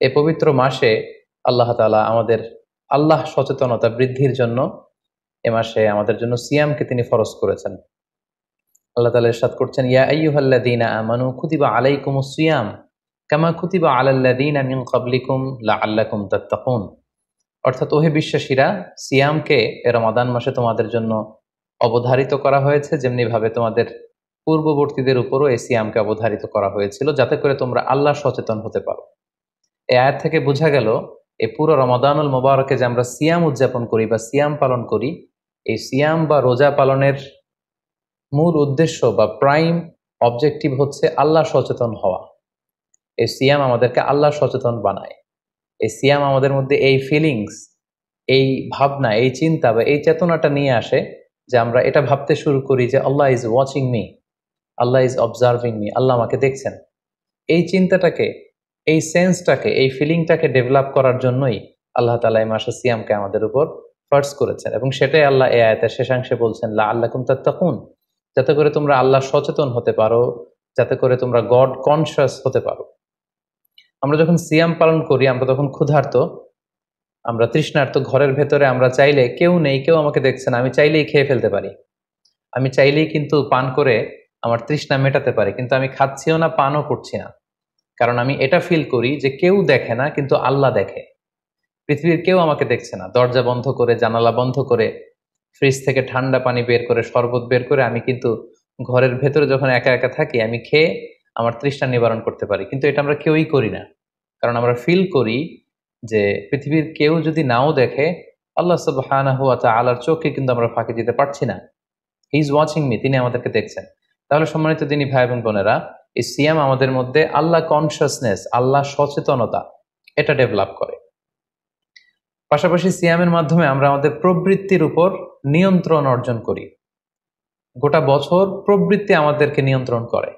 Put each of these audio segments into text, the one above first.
এই পবিত্র মাসে আল্লাহ তাআলা আমাদের আল্লাহ সচেতনতা বৃদ্ধির জন্য এ মাসে আমাদের জন্য সিয়ামকে তিনি ফরজ করেছেন। আল্লাহ তাআলা ইরশাদ করছেন, ইয়া আইয়ুহাল্লাযীনা আমানু কুতিবা আলাইকুমুস সিয়াম কামা কুতিবা আলাল্লাযীনা মিন ক্বাবলিকুম লাআল্লাকুম তাত্তাকুন। অর্থাৎ ওহে বিশ্বাসীরা, সিয়ামকে এ রমাদান মাসে তোমাদের জন্য অবধারিত করা হয়েছে, যেমনি ভাবে তোমাদের পূর্ববর্তীদের উপরও এই সিয়ামকে অবধারিত করা হয়েছিল, যাতে করে তোমরা আল্লাহ সচেতন হতে পারো। এই আয়াত থেকে বোঝা গেল, এই পুরো রমাদানুল মুবারকে যে আমরা সিয়াম উদযাপন করি বা সিয়াম পালন করি, এই সিয়াম বা রোজা পালনের মূল উদ্দেশ্য বা প্রাইম অবজেক্টিভ হচ্ছে আল্লাহ সচেতন হওয়া। এই সিয়াম আমাদেরকে আল্লাহ সচেতন বানায়। এই সিয়াম আমাদের মধ্যে এই ফিলিংস, এই ভাবনা, এই চিন্তা বা এই চেতনাটা নিয়ে আসে যে আমরা এটা ভাবতে শুরু করি যে Allah is watching me, Allah is observing me, Allah আমাকে দেখছেন। এই চিন্তাটাকে, এই সেন্সটাকে, এই ফিলিংটাকে ডেভেলপ করার জন্যই আল্লাহ তাআলা এই মাসে সিয়ামকে আমাদের উপর ফার্জ করেছেন, এবং সেটাই আল্লাহ এই আয়াতের শেষাংশে বলছেন, লাআল্লাকুম তাত্তাকুন, যাতে করে তোমরা আল্লাহ সচেতন হতে পারো, যাতে করে তোমরা গড কনশাস হতে পারো। আমরা যখন সিয়াম পালন করি, আমরা তখন ক্ষুধার্ত, আমরা তৃষ্ণার্ত, ঘরের ভেতরে আমরা চাইলে, কেউ নেই, কেউ আমাকে দেখছে না, আমি চাইলেই খেয়ে ফেলতে পারি, আমি চাইলেই কিন্তু পান করে আমার তৃষ্ণা মেটাতে পারি, কিন্তু আমি খাচ্ছিও না, পানও করছি না, কারণ আমি এটা ফিল করি যে কেউ দেখে না কিন্তু আল্লাহ দেখে। পৃথিবীর কেউ আমাকে দেখছে না, দরজা বন্ধ করে, জানালা বন্ধ করে, ফ্রিজ থেকে ঠান্ডা পানি বের করে, শরবত বের করে আমি কিন্তু ঘরের ভেতরে যখন একা একা থাকি, আমি খেয়ে আমার তৃষ্ণা নিবারণ করতে পারি। কিন্তু এটা আমরা কেউই করি না, কারণ আমরা ফিল করি যে পৃথিবীর কেউ যদি নাও দেখে, আল্লাহ সুবহানাহু ওয়া তাআলার চোখে কিন্তু আমরা ফাঁকি দিতে পারছি না। হি ইজ ওয়াচিং মি, তিনি আমাদেরকে দেখছেন। তাহলে সম্মানিত দিনী ভাই এবং বোনেরা, এই সিয়াম আমাদের মধ্যে আল্লাহ কনশাসনেস, আল্লাহ সচেতনতা, এটা ডেভেলপ করে। পাশাপাশি সিয়ামের মাধ্যমে আমরা আমাদের প্রবৃত্তির উপর নিয়ন্ত্রণ অর্জন করি। গোটা বছর প্রবৃত্তি আমাদেরকে নিয়ন্ত্রণ করে,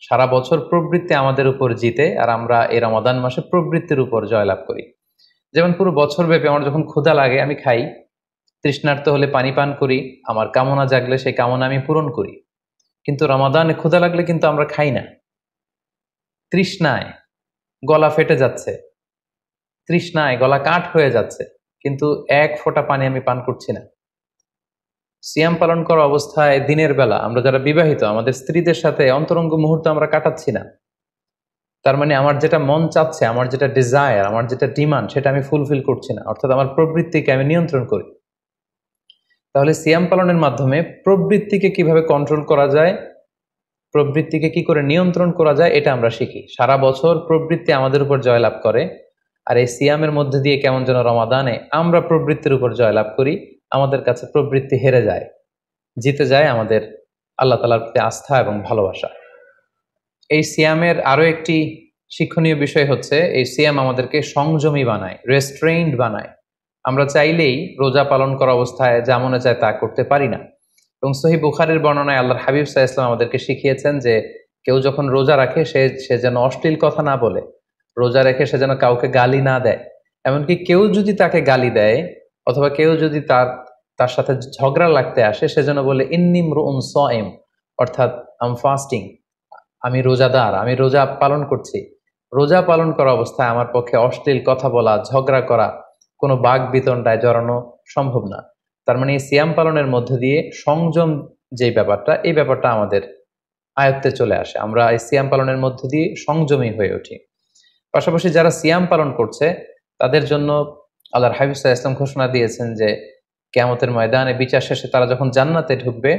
সারা বছর প্রবৃত্তি আমাদের উপর জিতে, আর আমরা এই রমাদান মাসে প্রবৃত্তির উপর জয়লাভ করি। যেমন পুরো বছর ব্যাপী আমার যখন ক্ষুধা লাগে আমি খাই, তৃষ্ণার্ত হলে পানি পান করি, আমার কামনা জাগলে সেই কামনা আমি পূরণ করি। কিন্তু রমাদানে ক্ষুধা লাগলে কিন্তু আমরা খাই না, তৃষ্ণায় গলা ফেটে যাচ্ছে, তৃষ্ণায় গলা কাঠ হয়ে যাচ্ছে, কিন্তু এক ফোঁটা পানি আমি পান করছি না। সিয়াম পালন করা অবস্থায় দিনের বেলা আমরা যারা বিবাহিত, আমাদের স্ত্রীদের সাথে অন্তরঙ্গ মুহূর্ত আমরা কাটাচ্ছি না। তার মানে আমার যেটা মন চাচ্ছে, আমার যেটা ডিজায়ার, আমার যেটা ডিমান্ড, সেটা আমি ফুলফিল করছি না, অর্থাৎ আমার প্রবৃত্তিকে আমি নিয়ন্ত্রণ করি। তাহলে সিয়াম পালনের মাধ্যমে প্রবৃত্তিকে কিভাবে কন্ট্রোল করা যায়, প্রবৃত্তিকে কি করে নিয়ন্ত্রণ করা যায়, এটা আমরা শিখি। সারা বছর প্রবৃত্তি আমাদের উপর জয়লাভ করে, আর এই সিয়ামের মধ্যে দিয়ে কেমন যেন রমাদানে আমরা প্রবৃত্তির উপর জয়লাভ করি, আমাদের কাছে প্রবৃত্তি হেরে যায়, জিতে যায় আমাদের আল্লাহ তাআলার প্রতি আস্থা এবং ভালোবাসা। এই সিয়ামের আরো একটি শিক্ষণীয় বিষয় হচ্ছে, এই সিয়াম আমাদেরকে সংযমী বানায়, রেস্ট্রেইনড বানায়। আমরা চাইলেই রোজা পালন করা অবস্থায় যা মনে চায় তা করতে পারি না। এবং সহিহ বুখারীর বর্ণনায় আল্লাহর হাবিব সাল্লাল্লাহু আলাইহি ওয়াসাল্লাম আমাদেরকে শিখিয়েছেন যে কেউ যখন রোজা রাখে সে যেন অশ্লীল কথা না বলে, রোজা রেখে সে যেন কাউকে গালি না দেয়। এমনকি কেউ যদি তাকে গালি দেয়, অথবা কেউ যদি তার সাথে ঝগড়া লাগতে আসে, সে যেন বলে ইন্নী ইমরুউন সাইম, অর্থাৎ আই এম ফাস্টিং, আমি রোজাদার, আমি রোজা পালন করছি। রোজা পালন করা অবস্থায় আমার পক্ষে অশ্লীল কথা বলা, ঝগড়া করা, কোনো বাক বিতণ্ডায় জড়ানো সম্ভব না। তার মানে এই সিয়াম পালনের মধ্যে দিয়ে সংযম যে ব্যাপারটা, এই ব্যাপারটা আমাদের আয়ত্তে চলে আসে। আমরা এই সিয়াম পালনের মধ্যে দিয়ে সংযমী হয়ে উঠি। পাশাপাশি যারা সিয়াম পালন করছে তাদের জন্য আল্লাহর হাবিব সাল্লাল্লাহু আলাইহি ওয়াসাল্লাম ঘোষণা দিয়েছেন যে কিয়ামতের ময়দানে বিচার শেষে তারা যখন জান্নাতে ঢুকবে,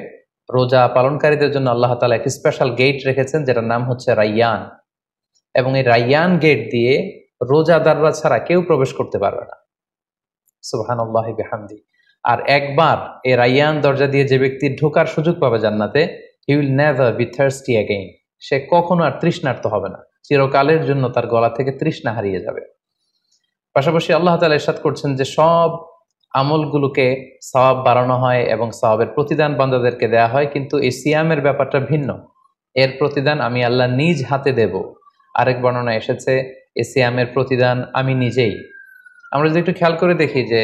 রোজা পালনকারীদের জন্য আল্লাহ তাআলা একটি স্পেশাল গেট রেখেছেন, যেটার নাম হচ্ছে রাইয়ান। এবং এই রাইয়ান গেট দিয়ে রোজাদাররা ছাড়া কেউ প্রবেশ করতে পারবে না। সুবহানাল্লাহি বিহামদি। আর একবার এই রাইয়ান দরজা দিয়ে যে ব্যক্তি ঢোকার সুযোগ পাবে জান্নাতে, he will never be thirsty again, সে কখনো আর তৃষ্ণার্ত হবে না, চিরকালের জন্য তার গলা থেকে তৃষ্ণা হারিয়ে যাবে। পাশাপাশি আল্লাহ তাআলা ইরশাদ করছেন যে সব আমলগুলোকে সওয়াব বাড়ানো হয় এবং সওয়াবের প্রতিদান বান্দাদেরকে দেয়া হয়, কিন্তু এই সিয়ামের ব্যাপারটা ভিন্ন। এর প্রতিদান আমি আল্লাহ নিজ হাতে দেব। আরেক বর্ণনা এসেছে এই সিয়ামের প্রতিদান আমি নিজেই। আমরা যদি একটু খেয়াল করে দেখি যে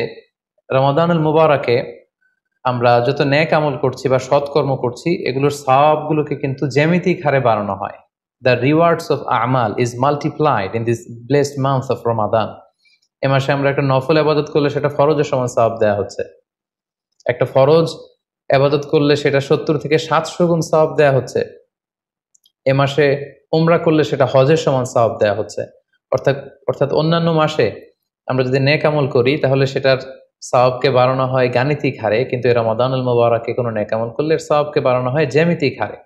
রমাদানুল মুবারাকে আমরা যত নেক আমল করছি বা সৎকর্ম করছি, এগুলোর সওয়াবগুলোকে কিন্তু জ্যামিতিক হারে বাড়ানো হয়। the rewards of a'mal is multiplied in this blessed month of Ramadan. এ মাসে আমরা একটা নফল ইবাদত করলে সেটা ফরজের সমান সওয়াব দেয়া হচ্ছে। একটা ফরজ ইবাদত করলে সেটা 70 থেকে 700 গুণ সওয়াব দেয়া হচ্ছে। এ মাসে উমরা করলে সেটা হজের সমান সওয়াব দেয়া হচ্ছে। অর্থাৎ অন্যান্য মাসে আমরা যদি নেক আমল করি তাহলে সেটার সওয়াবকে বাড়ানো হয় গাণিতিক হারে, কিন্তু এই রমাদানুল মুবারাকে কোনো নেক আমল করলে এর সওয়াবকে বাড়ানো হয় জ্যামিতিক হারে।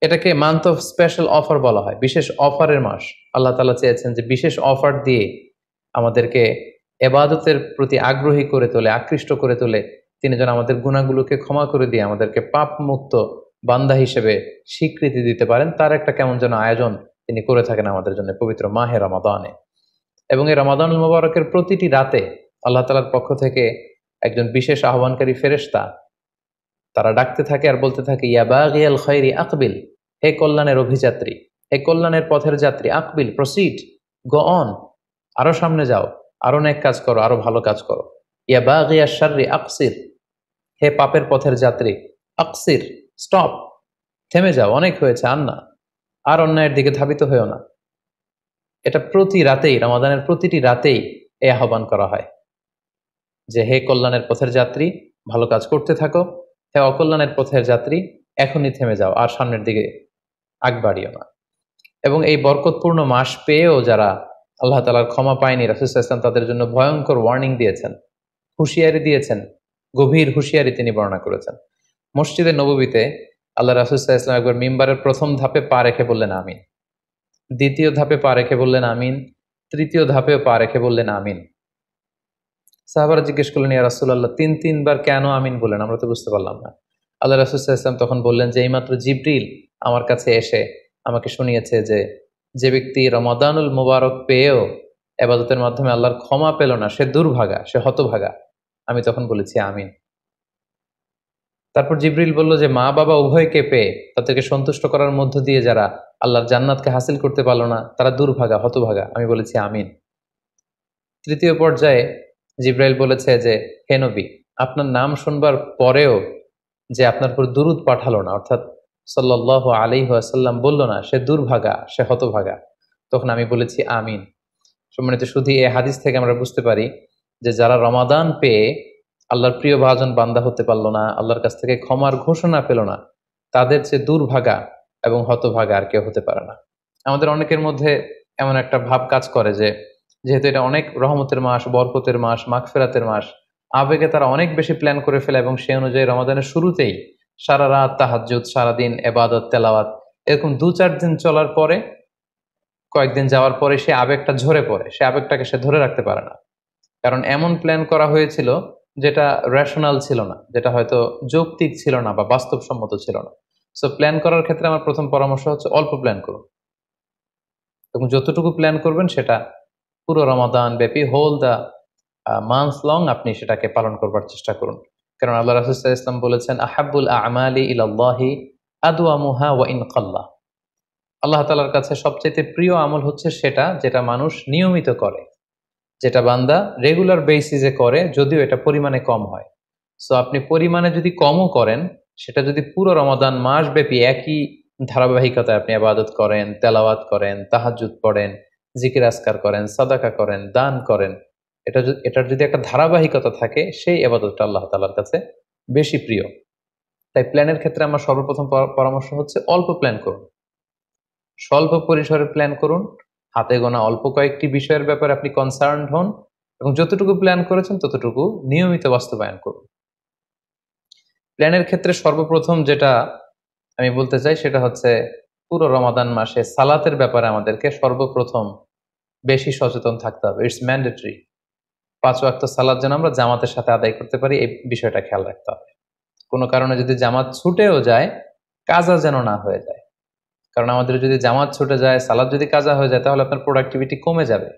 এটাকে মান্থ অফ স্পেশাল অফার বলা হয়, বিশেষ অফারের মাস। আল্লাহ তাআলা চেয়েছেন যে বিশেষ অফার দিয়ে আমাদেরকে ইবাদতের প্রতি আগ্রহী করে তোলে, আকৃষ্ট করে তোলে। তিনি যেন আমাদের গুনাহগুলোকে ক্ষমা করে দিয়ে আমাদেরকে পাপ মুক্ত বান্দা হিসেবে স্বীকৃতি দিতে পারেন, তার একটা কেমন যেন আয়োজন তিনি করে থাকেন আমাদের জন্য পবিত্র মাহে রমাদানে। এবং এই রমাদানুল মুবারকের প্রতিটি রাতে আল্লাহ তাআলার পক্ষ থেকে একজন বিশেষ আহ্বানকারী ফেরেশতা তারা ডাকতে থাকে আর বলতে থাকে, ইয়া বাগিয়াল খায়রি আকবিল, হে কল্যাণের অভিযাত্রী, হে কল্যাণের পথের যাত্রী, আকবিল, প্রসিড, গো অন, আরো সামনে যাও, আরো নেক কাজ করো, আরো ভালো কাজ করো। ইয়া বাগিয়াশ শাররি আকসির, হে পাপের পথের যাত্রী, আকসির, স্টপ, থেমে যাও, অনেক হয়েছে, আর না, আর অন্যায়ের দিকে ধাবিত হয়েও না। এটা প্রতি রাতেই, রমাদানের প্রতিটি রাতেই এই আহ্বান করা হয় যে হে কল্যাণের পথের যাত্রী, ভালো কাজ করতে থাকো, হে অকল্যাণের পথের যাত্রী, এখনই থেমে যাও, আর সামনের দিকে আগ বাড়িও না। এবং এই বরকতপূর্ণ মাস পেয়েও যারা আল্লাহ তাআলার ক্ষমা পায়নি, রাসূল সাল্লাল্লাহু আলাইহি ওয়াসাল্লাম তাদের জন্য ভয়ঙ্কর ওয়ার্নিং দিয়েছেন, হুঁশিয়ারি দিয়েছেন, গভীর হুঁশিয়ারি তিনি বর্ণনা করেছেন। মসজিদে নববীতে আল্লাহ রাসূল সাল্লাল্লাহু আলাইহি ওয়াসাল্লাম একবার মিম্বারের প্রথম ধাপে পা রেখে বললেন আমিন, দ্বিতীয় ধাপে পা রেখে বললেন আমিন, তৃতীয় ধাপেও পা রেখে বললেন আমিন। সাহাবারা জিজ্ঞেস করলেন, ইয়া রাসূলুল্লাহ, তিনবার কেন আমিন বললেন? আমরা তো বুঝতে পারলাম না। আল্লাহ রাসূল সাল্লাল্লাহু আলাইহি ওয়াসাল্লাম তখন বললেন যে এইমাত্র জিবরিল আমার কাছে এসে আমাকে শুনিয়েছে যে ব্যক্তি রমাদানুল মুবারক পেয়েও ইবাদতের মাধ্যমে আল্লাহর ক্ষমা পেল না, সে দুর্ভাগা, সে হতভাগা। আমি তখন বলেছি আমিন। তারপর জিবরিল বলল যে মা বাবা উভয়কে পেয়ে তাদেরকে সন্তুষ্ট করার মধ্য দিয়ে যারা আল্লাহর জান্নাতকে হাসিল করতে পারলো না তারা দুর্ভাগা, হতভাগা। আমি বলেছি আমিন। তৃতীয় পর্যায়ে জিবরাইল বলেছে যে হে নবী, আপনার নাম শুনবার পরেও যে আপনার উপর দুরূদ পাঠালো না, অর্থাৎ সাল্লাল্লাহু আলাইহি ওয়াসাল্লাম বলল না, সে দুর্ভাগা, সে হতভাগা। তখন আমি বলেছি আমিন। সম্মানিত শুধু এই হাদিস থেকে আমরা বুঝতে পারি যে যারা রমাদান পেয়ে আল্লাহর প্রিয় ভাজন বান্দা হতে পারলো না, আল্লাহর কাছ থেকে ক্ষমার ঘোষণা পেল না, তাদের যে দুর্ভাগা এবং হতভাগা আর কেউ হতে পারে না। আমাদের অনেকের মধ্যে এমন একটা ভাব কাজ করে যে যেহেতু এটা অনেক রহমতের মাস, বরকতের মাস, মাগফিরাতের মাস, আবেগে তারা অনেক বেশি প্ল্যান করে ফেলে এবং সেই অনুযায়ী রমাদানের শুরুতেই সারা রাত তাহাজ্জুদ, সারাদিন ইবাদত, তেলাওয়াত, এরকম 2-4 দিন চলার পরে, কয়েকদিন যাওয়ার পরে সে আবেগটা ঝরে পড়ে, সে আবেগটাকে সে ধরে রাখতে পারে না। কারণ এমন প্ল্যান করা হয়েছিল যেটা রেশনাল ছিল না, যেটা হয়তো যৌক্তিক ছিল না বা বাস্তবসম্মত ছিল না। সো প্ল্যান করার ক্ষেত্রে আমার প্রথম পরামর্শ হচ্ছে অল্প প্ল্যান করুন, এবং যতটুকু প্ল্যান করবেন সেটা পুরো রমাদান ব্যাপী, হোল দ্য মান্থ লং আপনি সেটাকে পালন করবার চেষ্টা করুন। কারণ আল্লাহ রাসূল সাল্লাল্লাহু আলাইহি ওয়াসাল্লাম বলেছেন, আহাব্বুল আমালি ইলাল্লাহি আদওয়ামুহা ওয়া ইন কাল্লা। আল্লাহ তাআলার কাছে সবচেয়ে প্রিয় আমল হচ্ছে সেটা যেটা মানুষ নিয়মিত করে, যেটা বান্দা রেগুলার বেসিসে করে, যদিও এটা পরিমাণে কম হয়। সো আপনি পরিমাণে যদি কমও করেন, সেটা যদি পুরো রমাদান মাস ব্যাপী একই ধারাবাহিকতায় আপনি ইবাদত করেন, তেলাওয়াত করেন, তাহাজ্জুদ পড়েন, জিকির আজকার করেন, সাদাকা করেন, দান করেন, এটার যদি একটা ধারাবাহিকতা থাকে, সেই ইবাদতটা আল্লাহ তাআলার কাছে বেশি প্রিয়। তাই প্ল্যানের ক্ষেত্রে আমার সর্বপ্রথম পরামর্শ হচ্ছে অল্প প্ল্যান করুন, স্বল্প পরিসরে প্ল্যান করুন, হাতে গোনা অল্প কয়েকটি বিষয়ের ব্যাপারে আপনি কনসার্ন হন, এবং যতটুকু প্ল্যান করেছেন ততটুকু নিয়মিত বাস্তবায়ন করুন। প্ল্যানের ক্ষেত্রে সর্বপ্রথম যেটা আমি বলতে চাই সেটা হচ্ছে পুরো রমাদান মাসে সালাতের ব্যাপারে আমাদেরকে সর্বপ্রথম বেশি সচেতন থাকতে হবে। It's mandatory. 5 ওয়াক্ত সালাত যেন আমরা জামাতের সাথে আদায় করতে পারি, এই বিষয়টা খেয়াল রাখতে হবে। কোনো কারণে যদি জামাত ছুটেও যায়, কাজা যেন না হয়ে যায়। কারণ আমাদের যদি জামাত ছুটে যায়, সালাত যদি কাজা হয়ে যায়, তাহলে আপনার প্রোডাক্টিভিটি কমে যাবে।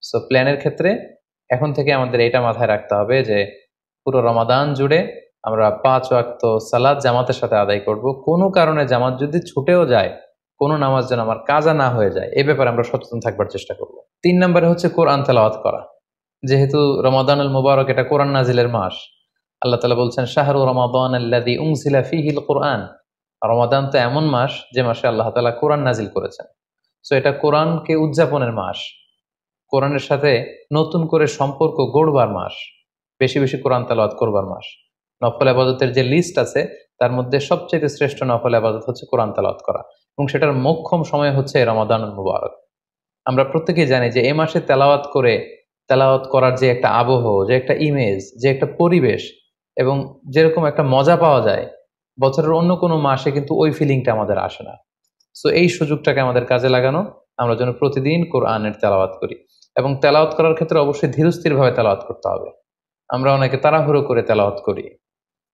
সো প্ল্যানের ক্ষেত্রে এখন থেকে আমাদের এটা মাথায় রাখতে হবে যে পুরো রমাদান জুড়ে আমরা 5 ওয়াক্ত সালাত জামাতের সাথে আদায় করব। কোনো কারণে জামাত যদি ছুটেও যায়, কোনো নামাজ যেন আমার কাজা না হয়ে যায়, এই ব্যাপারে আমরা সচেতন থাকবার চেষ্টা করব। 3 নম্বরে হচ্ছে কোরআন তেলাওয়াত করা। যেহেতু রমাদানুল মুবারক এটা কোরআন নাজিলের মাস, আল্লাহ তাআলা বলছেন শাহরু রমাদান আল্লাযী উনজিলা ফীহিল কুরআন, রমাদান তো এমন মাস যে মাসে আল্লাহ তাআলা কোরআন নাজিল করেছেন। সো এটা কোরআনকে উদযাপনের মাস, কোরআনের সাথে নতুন করে সম্পর্ক গড়বার মাস, বেশি বেশি কোরআন তেলাওয়াত করবার মাস। নফল ইবাদতের যে লিস্ট আছে তার মধ্যে সবচেয়ে শ্রেষ্ঠ নফল ইবাদত হচ্ছে কোরআন তেলাওয়াত করা, এবং সেটার মোক্ষম সময় হচ্ছে রমাদানুল মুবারক। আমরা প্রত্যেকেই জানি যে এই মাসে তেলাওয়াত করে, তেলাওয়াত করার যে একটা আবহ, যে একটা ইমেজ, যে একটা পরিবেশ, এবং যেরকম একটা মজা পাওয়া যায়, বছরের অন্য কোনো মাসে কিন্তু ওই ফিলিংটা আমাদের আসে না। সো এই সুযোগটাকে আমাদের কাজে লাগানো, আমরা যেন প্রতিদিন কোরআনের তেলাওয়াত করি, এবং তেলাওয়াত করার ক্ষেত্রে অবশ্যই ধীরস্থির ভাবে তেলাওয়াত করতে হবে। আমরা অনেকে তাড়াহুড়ো করে তেলাওয়াত করি।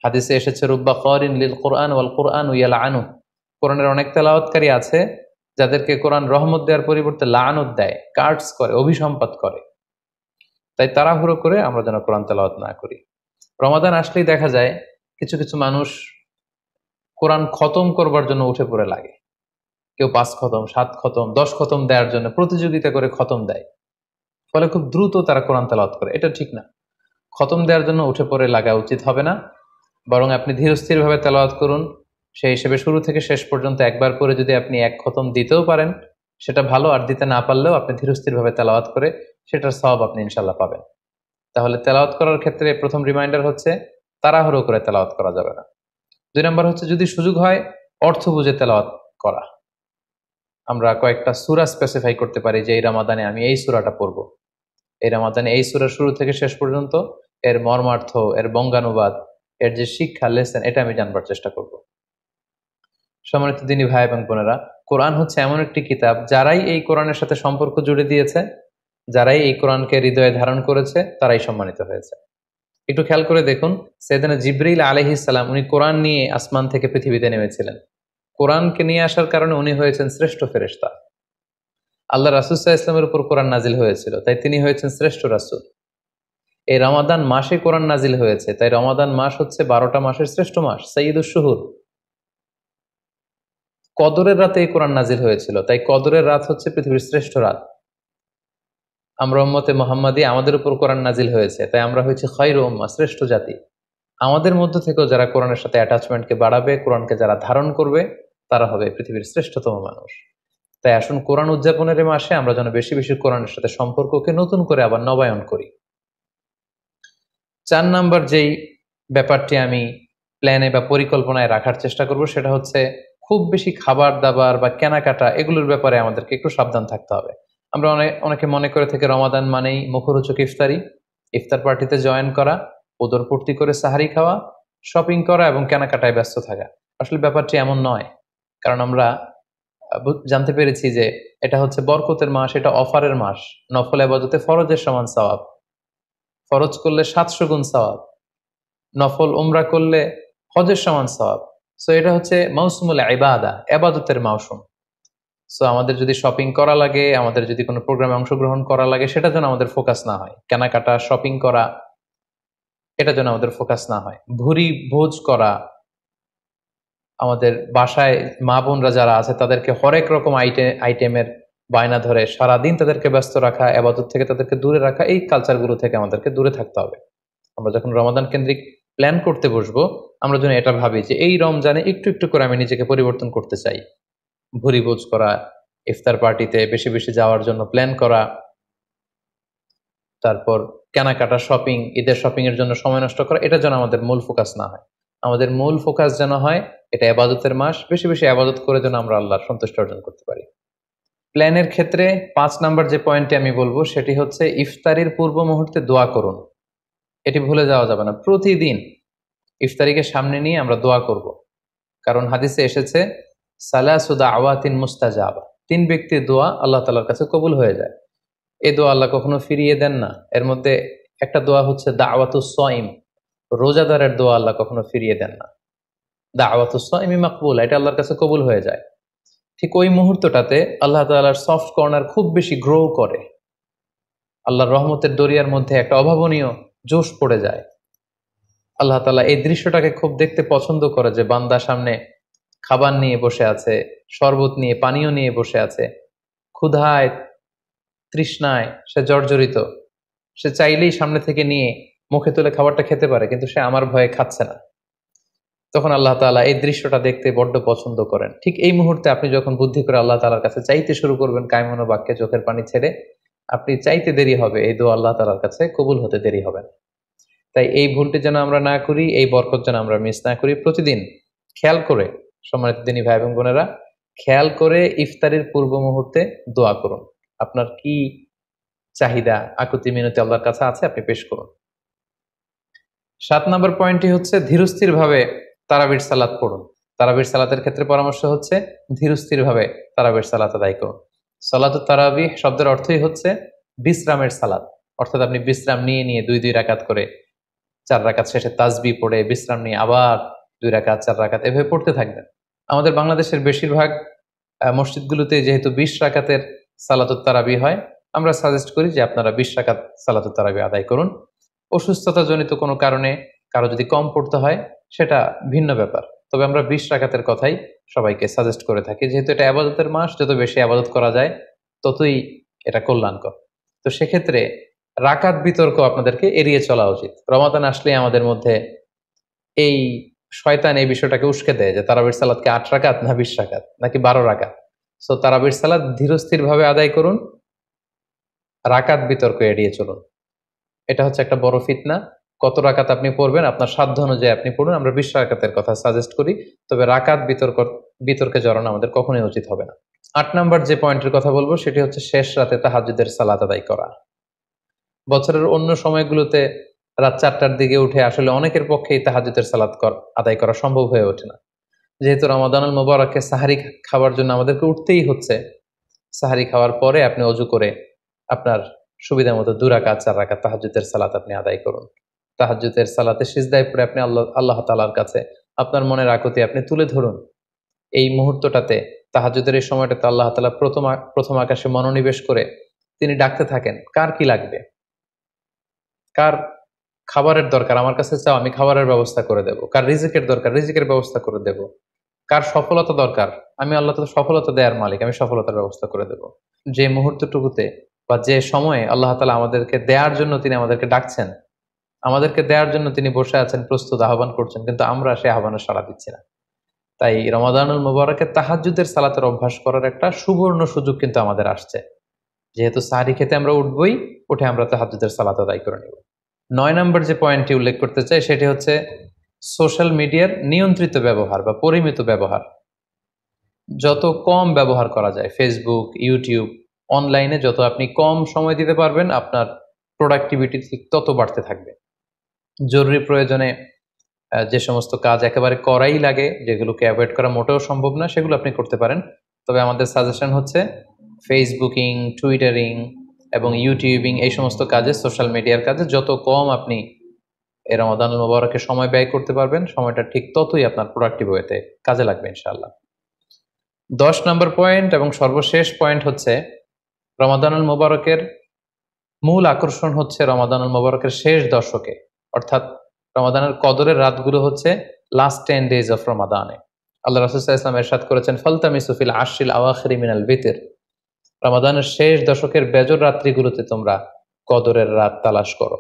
হাদিসে এসেছে রুব্বা কারিন লিল কোরআন ওয়াল কোরআন ইয়ালআনু, কোরআনের অনেক তেলাওয়াতকারী আছে যাদেরকে কোরআন রহমত দেওয়ার পরিবর্তে লাআনত দেয়, কার্ডস করে, অভিসম্পাত করে। তাই তাড়াহুড়ো করে আমরা যেন কোরআন তেলাওয়াত না করি। রমাদান আসলেই দেখা যায় কিছু কিছু মানুষ কোরআন খতম করবার জন্য উঠে পড়ে লাগে। কেউ 5 খতম, 7 খতম, 10 খতম দেওয়ার জন্য প্রতিযোগিতা করে খতম দেয়, ফলে খুব দ্রুত তারা কোরআন তেলাওয়াত করে। এটা ঠিক না। খতম দেওয়ার জন্য উঠে পড়ে লাগা উচিত হবে না, বরং আপনি ধীরস্থির ভাবে তেলাওয়াত করুন। সেই হিসেবে শুরু থেকে শেষ পর্যন্ত একবার করে যদি আপনি 1 খতম দিতেও পারেন সেটা ভালো, আর দিতে না পারলেও আপনি ধীরস্থির ভাবে তেলাওয়াত করে সেটার সওয়াব আপনি ইনশাল্লাহ পাবেন। তাহলে তেলাওয়াত করার ক্ষেত্রে প্রথম রিমাইন্ডার হচ্ছে তাড়াহুড়ো করে তেলাওয়াত করা যাবে না। 2 নম্বর হচ্ছে যদি সুযোগ হয় অর্থ বুঝে তেলাওয়াত করা। আমরা কয়েকটা সূরা স্পেসিফাই করতে পারি যে এই রমাদানে আমি এই সূরাটা পড়বো, এই রমাদানে এই সূরা শুরু থেকে শেষ পর্যন্ত এর মর্মার্থ, এর বঙ্গানুবাদ, এর যে শিক্ষা লেসন, এটা আমি জানবার চেষ্টা করব। সম্মানিত দিনী ভাই এবং বোনেরা, কোরআন হচ্ছে এমন একটি কিতাব, যারাই এই কোরআনের সাথে সম্পর্ক জুড়ে দিয়েছে, যারাই এই কোরআনকে হৃদয়ে ধারণ করেছে, তারাই সম্মানিত হয়েছে। একটু খেয়াল করে দেখুন, সাইয়েদনা জিবরিল আলাইহিস সালাম উনি কোরআন নিয়ে আসমান থেকে পৃথিবীতে নেমেছিলেন। কোরআনকে নিয়ে আসার কারণে উনি হয়েছেন শ্রেষ্ঠ ফেরেশতা। আল্লাহ রাসূল সাল্লাল্লাহু আলাইহি ওয়াসাল্লামের উপর কোরআন নাজিল হয়েছিল, তাই তিনি হয়েছেন শ্রেষ্ঠ রাসূল। এই রমাদান মাসে কোরআন নাজিল হয়েছে, তাই রমাদান মাস হচ্ছে 12টা মাসের শ্রেষ্ঠ মাস, সাইয়্যিদুশ শুহুর। কদরের রাতে এই কোরআন নাজিল হয়েছিল, তাই কদরের রাত হচ্ছে পৃথিবীর শ্রেষ্ঠ রাত। আমরা উম্মতে মুহাম্মাদি, আমাদের উপর কোরআন নাজিল হয়েছে, তাই আমরা হয়েছি খায়রু উম্মাহ, শ্রেষ্ঠ জাতি। আমাদের মধ্য থেকেও যারা কোরআনের সাথে অ্যাটাচমেন্টকে বাড়াবে, কোরআনকে যারা ধারণ করবে, তারা হবে পৃথিবীর শ্রেষ্ঠতম মানুষ। তাই আসুন কোরআন উদযাপনের এই মাসে আমরা যেন বেশি বেশি কোরআনের সাথে সম্পর্ককে নতুন করে আবার নবায়ন করি। 4 নাম্বার যেই ব্যাপারটি আমি প্ল্যানে বা পরিকল্পনায় রাখার চেষ্টা করব সেটা হচ্ছে খুব বেশি খাবার দাবার বা কেনাকাটা এগুলোর ব্যাপারে আমাদেরকে একটু সাবধান থাকতে হবে। আমরা অনেকে মনে করে থেকে রমাদান মানেই মুখরোচক ইফতারি, ইফতার পার্টিতে জয়েন করা, উদর পূর্তি করে সাহারি খাওয়া, শপিং করা এবং কেনাকাটায় ব্যস্ত থাকা। আসলে ব্যাপারটি এমন নয়, কারণ আমরা জানতে পেরেছি যে এটা হচ্ছে বরকতের মাস, এটা অফারের মাস। নফল ইবাদতে ফরজের সমান সওয়াব, ফরজ করলে 700 গুণ সওয়াব, নফল উমরা করলে হজের সমান সওয়াব। সো এটা হচ্ছে মৌসুমুল ইবাদা, ইবাদতের মৌসুম। সো আমাদের যদি শপিং করা লাগে, আমাদের যদি কোনো প্রোগ্রামে অংশগ্রহণ করা লাগে, সেটা যেন আমাদের ফোকাস না হয়। কেনাকাটা, শপিং করা, এটা যেন আমাদের ফোকাস না হয়। ভুরি ভোজ করা, আমাদের বাসায় মা বোনরা যারা আছে তাদেরকে হরেক রকম আইটেমের বায়না ধরে সারাদিন তাদেরকে ব্যস্ত রাখা, ইবাদত থেকে তাদেরকে দূরে রাখা, এই কালচারগুলো থেকে আমাদেরকে দূরে থাকতে হবে। আমরা যখন রমাদান কেন্দ্রিক প্ল্যান করতে বসবো, আমরা যেন এটা ভাবি যে এই রমজানে একটু একটু করে আমি নিজেকে পরিবর্তন করতে চাই। ভুরি ভোজ করা, ইফতার পার্টিতে বেশি বেশি যাওয়ার জন্য প্ল্যান করা, তারপর কেনাকাটা, শপিং, ঈদের শপিং এর জন্য সময় নষ্ট করা, এটা যেন আমাদের মূল ফোকাস না হয়। আমাদের মূল ফোকাস যেন হয় এটা ইবাদতের মাস, বেশি বেশি ইবাদত করে যেন আমরা আল্লাহর সন্তুষ্টি অর্জন করতে পারি। প্ল্যানের ক্ষেত্রে 5 নাম্বার যে পয়েন্টটি আমি বলবো সেটি হচ্ছে ইফতারির পূর্ব মুহূর্তে দোয়া করুন। এটি ভুলে যাওয়া যাবে না। প্রতিদিন ইফতারিকে সামনে নিয়ে আমরা দোয়া করব, কারণ হাদিসে এসেছে সালাসু দাওয়াতিন মুস্তাজাবা, 3 ব্যক্তির দোয়া আল্লাহ তাআলার কাছে কবুল হয়ে যায়। এই দোয়া আল্লাহ কখনো ফিরিয়ে দেন না। এর মধ্যে একটা দোয়া হচ্ছে দাওয়াতুস সাইম, রোজাদারের দোয়া আল্লাহ কখনো ফিরিয়ে দেন না। দাওয়াতুস সাইমি মাকবুলা, এটা আল্লাহর কাছে কবুল হয়ে যায়। ঠিক ওই মুহূর্তটাতে আল্লাহ তাআলার সফট কর্নার খুব বেশি গ্রো করে, আল্লাহর রহমতের দরিয়ার মধ্যে একটা অভাবনীয় জোশ পড়ে যায়। আল্লাহ তাআলা এই দৃশ্যটাকে খুব দেখতে পছন্দ করে যে বান্দা সামনে খাবার নিয়ে বসে আছে, শরবত নিয়ে, পানীয় নিয়ে বসে আছে, ক্ষুধায় তৃষ্ণায় সে জর্জরিত, সে চাইলেই সামনে থেকে নিয়ে মুখে তুলে খাবারটা খেতে পারে, কিন্তু সে আমার ভয়ে খাচ্ছে না। তখন আল্লাহ তাআলা এই দৃশ্যটা দেখতে বড্ড পছন্দ করেন। ঠিক এই মুহূর্তে আপনি যখন বুদ্ধি করে আল্লাহ তাআলার কাছে চাইতে শুরু করবেন, কায়মনো বাক্যে চোখের পানি ছেড়ে, আপনি চাইতে দেরি হবে, এই দোয়া আল্লাহ তাআলার কাছে কবুল হতে দেরি হবে না। তাই এই ভুলটি যেন আমরা না করি, এই বরকত যেন আমরা মিস না করি। প্রতিদিন খেয়াল করে, সম্মানিত দিনী ভাই এবং বোনেরা, খেয়াল করে ইফতারির পূর্ব মুহূর্তে দোয়া করুন। আপনার কি চাহিদা, আকুতি মিনতি আল্লাহর কাছে আছে, আপনি পেশ করুন। 7 নম্বর পয়েন্টটি হচ্ছে ধীরস্থির ভাবে তারাবির সালাত পড়ুন। তারাবির সালাতের ক্ষেত্রে পরামর্শ হচ্ছে ধীরস্থির ভাবে তারাবির সালাত আদায় করুন। সালাতুত তারাবিহ শব্দের অর্থই হচ্ছে বিশ্রামের সালাত, অর্থাৎ আপনি বিশ্রাম নিয়ে নিয়ে 2 রাকাত করে 4 রাকাত শেষে তাসবিহ পড়ে বিশ্রাম নিয়ে আবার 2 রাকাত 4 রাকাত এভাবে পড়তে থাকবেন। আমাদের বাংলাদেশের বেশিরভাগ মসজিদগুলোতে যেহেতু 20 রাকাতের সালাতুত তারাবিহ হয়, আমরা সাজেস্ট করি যে আপনারা 20 রাকাত সালাতুত তারাবিহ আদায় করুন। অসুস্থতাজনিত কোনো কারণে কারো যদি কম পড়তে হয় সেটা ভিন্ন ব্যাপার, তবে আমরা 20 রাকাতের কথাই সবাইকে সাজেস্ট করে থাকি, যেহেতু এটা আবাদতের মাস, যত বেশি আবাদত করা যায় ততই এটা কল্যাণকর। তো সেক্ষেত্রে রাকাত বিতর্ক আপনাদেরকে এড়িয়ে চলা উচিত। রমাদান আসলে আমাদের মধ্যে এই শয়তান এই বিষয়টাকে উস্কে দেয় যে তারাবির সালাত কি 8 রাকাত না 20 রাকাত নাকি 12 রাকাত। সো তারাবির সালাত ধীরস্থির ভাবে আদায় করুন, রাকাত বিতর্ক এড়িয়ে চলুন। এটা হচ্ছে একটা বড় ফিতনা। কত রাকাত আপনি পড়বেন আপনার সাধ্য অনুযায়ী আপনি পড়ুন। আমরা 20 রাকাতের কথা সাজেস্ট করি, তবে রাকাত বিতর্কে জড়ানো আমাদের কখনোই উচিত হবে না। 8 নাম্বার যে পয়েন্টের কথা বলবো সেটি হচ্ছে শেষ রাতে তাহাজ্জুদের সালাত আদায় করা। বছরের অন্য সময়গুলোতে রাত 4টার দিকে উঠে আসলে অনেকের পক্ষেই তাহাজ্জুদের সালাত আদায় করা সম্ভব হয়ে ওঠে না। যেহেতু রমাদানুল মুবারকে সাহারি খাওয়ার জন্য আমাদেরকে উঠতেই হচ্ছে, সাহারি খাওয়ার পরে আপনি অজু করে আপনার সুবিধা মতো 2 রাকাত 4 রাকাত তাহাজ্জুদের সালাত আপনি আদায় করুন। তাহাজ্জুদের সালাতে সিজদায় পড়ে আপনি আল্লাহ তাআলার কাছে আপনার মনের আকুতি আপনি তুলে ধরুন। এই মুহূর্তটাতে, তাহাজ্জুদের এই সময়টাতে আল্লাহ তাআলা প্রথম আকাশে মনোনিবেশ করে তিনি ডাকতে থাকেন, কার কি লাগবে, কার খাবারের দরকার আমার কাছে চাও, আমি খাবারের ব্যবস্থা করে দেব। কার রিজিকের দরকার, রিজিকের ব্যবস্থা করে দেব। কার সফলতা দরকার, আমি আল্লাহ তাআলা সফলতা দেওয়ার মালিক, আমি সফলতার ব্যবস্থা করে দেব। যে মুহূর্তটুকুতে বা যে সময়ে আল্লাহ তাআলা আমাদেরকে দেওয়ার জন্য তিনি আমাদেরকে ডাকছেন, আমাদেরকে দেওয়ার জন্য তিনি বসে আছেন, প্রস্তুত, আহ্বান করছেন, কিন্তু আমরা সে আহ্বানে সাড়া দিচ্ছি না। তাই রমাদানুল মুবারকে তাহাজ্জুদের সালাতের অভ্যাস করার একটা সুবর্ণ সুযোগ কিন্তু আমাদের আসছে। যেহেতু সাহারি খেতে আমরা উঠবই, উঠে আমরা তাহাজ্জুদের সালাত আদায় করে নেব। 9 নম্বর যে পয়েন্টটি উল্লেখ করতে চাই সেটি হচ্ছে সোশ্যাল মিডিয়ার নিয়ন্ত্রিত ব্যবহার বা পরিমিত ব্যবহার। যত কম ব্যবহার করা যায় ফেসবুক, ইউটিউব, অনলাইনে যত আপনি কম সময় দিতে পারবেন আপনার প্রোডাক্টিভিটি ঠিক তত বাড়তে থাকবে। জরুরি প্রয়োজনে যে সমস্ত কাজ একেবারে করাই লাগে, যেগুলোকে অ্যাভয়েড করা মোটেও সম্ভব না, সেগুলো আপনি করতে পারেন। তবে আমাদের সাজেশন হচ্ছে ফেসবুকিং, টুইটারিং এবং ইউটিউবিং, এই সমস্ত কাজে, সোশ্যাল মিডিয়ার কাজে যত কম আপনি এই রমাদানুল মুবারকে সময় ব্যয় করতে পারবেন, সময়টা ঠিক ততই আপনার প্রোডাক্টিভ ওয়েতে কাজে লাগবে ইনশাআল্লাহ। 10 নম্বর পয়েন্ট এবং সর্বশেষ পয়েন্ট হচ্ছে রমাদানুল মুবারকের মূল আকর্ষণ হচ্ছে রমাদানুল মুবারকের শেষ দশকে, অর্থাৎ রমাদানের কদরের রাতগুলো হচ্ছে লাস্ট 10 days অফ রমাদানে। আল্লাহ রাসূল সাল্লাল্লাহু আলাইহি ওয়াসাল্লাম ইরশাদ করেছেন, ফালতামিসু ফিল আশরিল আওয়াখিরি মিনাল বিতর, রমাদানের শেষ দশকের বেজর রাত্রিগুলোতে তোমরা কদরের রাত তালাশ করো।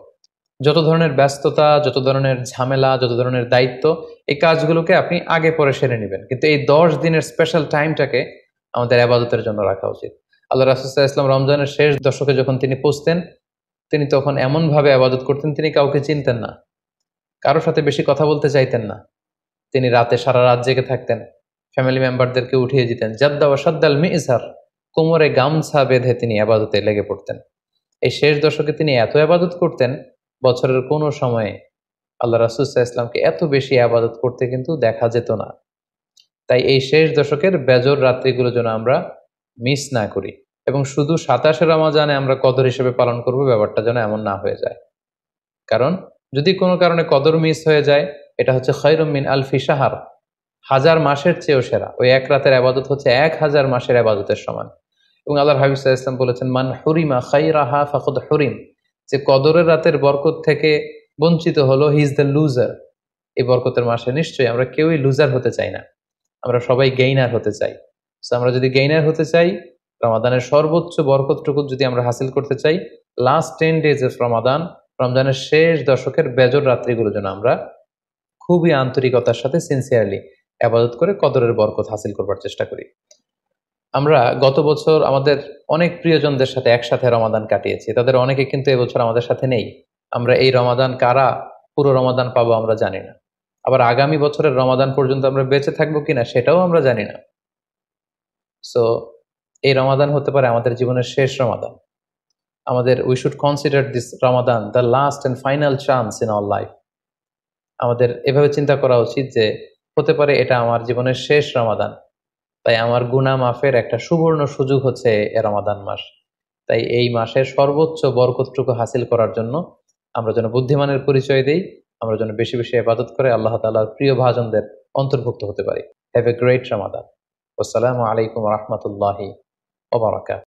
যত ধরনের ব্যস্ততা, যত ধরনের ঝামেলা, যত ধরনের দায়িত্ব, এই কাজগুলোকে আপনি আগে পরে সেরে নেবেন, কিন্তু এই 10 দিনের স্পেশাল টাইমটাকে আমাদের ইবাদতের জন্য রাখা উচিত। আল্লাহ রাসূল সাল্লাল্লাহু আলাইহি ওয়াসাল্লাম রমজানের শেষ দশকে যখন তিনি পৌঁছতেন, তিনি তখন এমনভাবে ইবাদত করতেন, তিনি কাউকে চিনতেন না, কারোর সাথে বেশি কথা বলতে চাইতেন না। তিনি রাতে সারা রাত জেগে থাকতেন, ফ্যামিলি মেম্বারদেরকে উঠিয়ে দিতেন, জাদ্দা ওয়া সাদ্দাল মিজহার, কোমরে গামছা বেঁধে তিনি ইবাদতে লেগে পড়তেন। এই শেষ দশকে তিনি এত ইবাদত করতেন, বছরের কোনো সময়ে আল্লাহ রাসূল সাল্লাল্লাহু আলাইহি ওয়াসাল্লামকে এত বেশি ইবাদত করতে কিন্তু দেখা যেত না। তাই এই শেষ দশকের বেজর রাত্রিগুলো যেন আমরা মিস না করি, এবং শুধু 27 রমজানে আমরা কদর হিসেবে পালন করব, ব্যাপারটা যেন এমন না হয়ে যায়। কারণ যদি কোনো কারণে কদর মিস হয়ে যায়, এটা হচ্ছে খায়রুম মিন আলফি শাহর, 1000 মাসের চেয়েও সেরা। ওই এক রাতের ইবাদত হচ্ছে 1000 মাসের ইবাদতের সমান। এবং আল্লাহর হাবিব সাল্লাল্লাহু আলাইহি ওয়াসাল্লাম বলেছেন, মান হুরিমা খায়রাহা ফাকাদ হুরিম, যে কদরের রাতের বরকত থেকে বঞ্চিত হলো, হি ইজ দ্য লুজার। এই বরকতের মাসে নিশ্চয়ই আমরা কেউই লুজার হতে চাই না, আমরা সবাই গেইনার হতে চাই। সো আমরা যদি গেইনার হতে চাই, রমাদানের সর্বোচ্চ বরকতটুকু যদি আমরা হাসিল করতে চাই, লাস্ট 10 days অফ রমাদান, রমজানের শেষ দশকের বেজর রাত্রিগুলো যেন আমরা খুবই আন্তরিকতার সাথে সিনসিয়ারলি আবাদত করে কদরের বরকত হাসিল করবার চেষ্টা করি। আমরা গত বছর আমাদের অনেক প্রিয়জনদের সাথে একসাথে রমাদান কাটিয়েছি, তাদের অনেকে কিন্তু এবছর আমাদের সাথে নেই। আমরা এই রমাদান কারা পুরো রমাদান পাবো আমরা জানি না, আবার আগামী বছরের রমাদান পর্যন্ত আমরা বেঁচে থাকবো কিনা সেটাও আমরা জানি না। সো এই রমাদান হতে পারে আমাদের জীবনের শেষ রমাদান। আমাদের we should consider this Ramadan the last and final chance in our life. আমাদের এভাবে চিন্তা করা উচিত যে হতে পারে এটা আমার জীবনের শেষ রমাদান, তাই আমার গুনাহ মাফের একটা সুবর্ণ সুযোগ হচ্ছে এ রমাদান মাস। তাই এই মাসের সর্বোচ্চ বরকতটুকু হাসিল করার জন্য আমরা যেন বুদ্ধিমানের পরিচয় দেই, আমরা যেন বেশি বেশি ইবাদত করে আল্লাহ তাআলার প্রিয় ভাজনদের অন্তর্ভুক্ত হতে পারি। হ্যাভ এ গ্রেট রমাদান। আসসালামু আলাইকুম ওয়া রাহমাতুল্লাহি ওয়া বারাকাতুহু।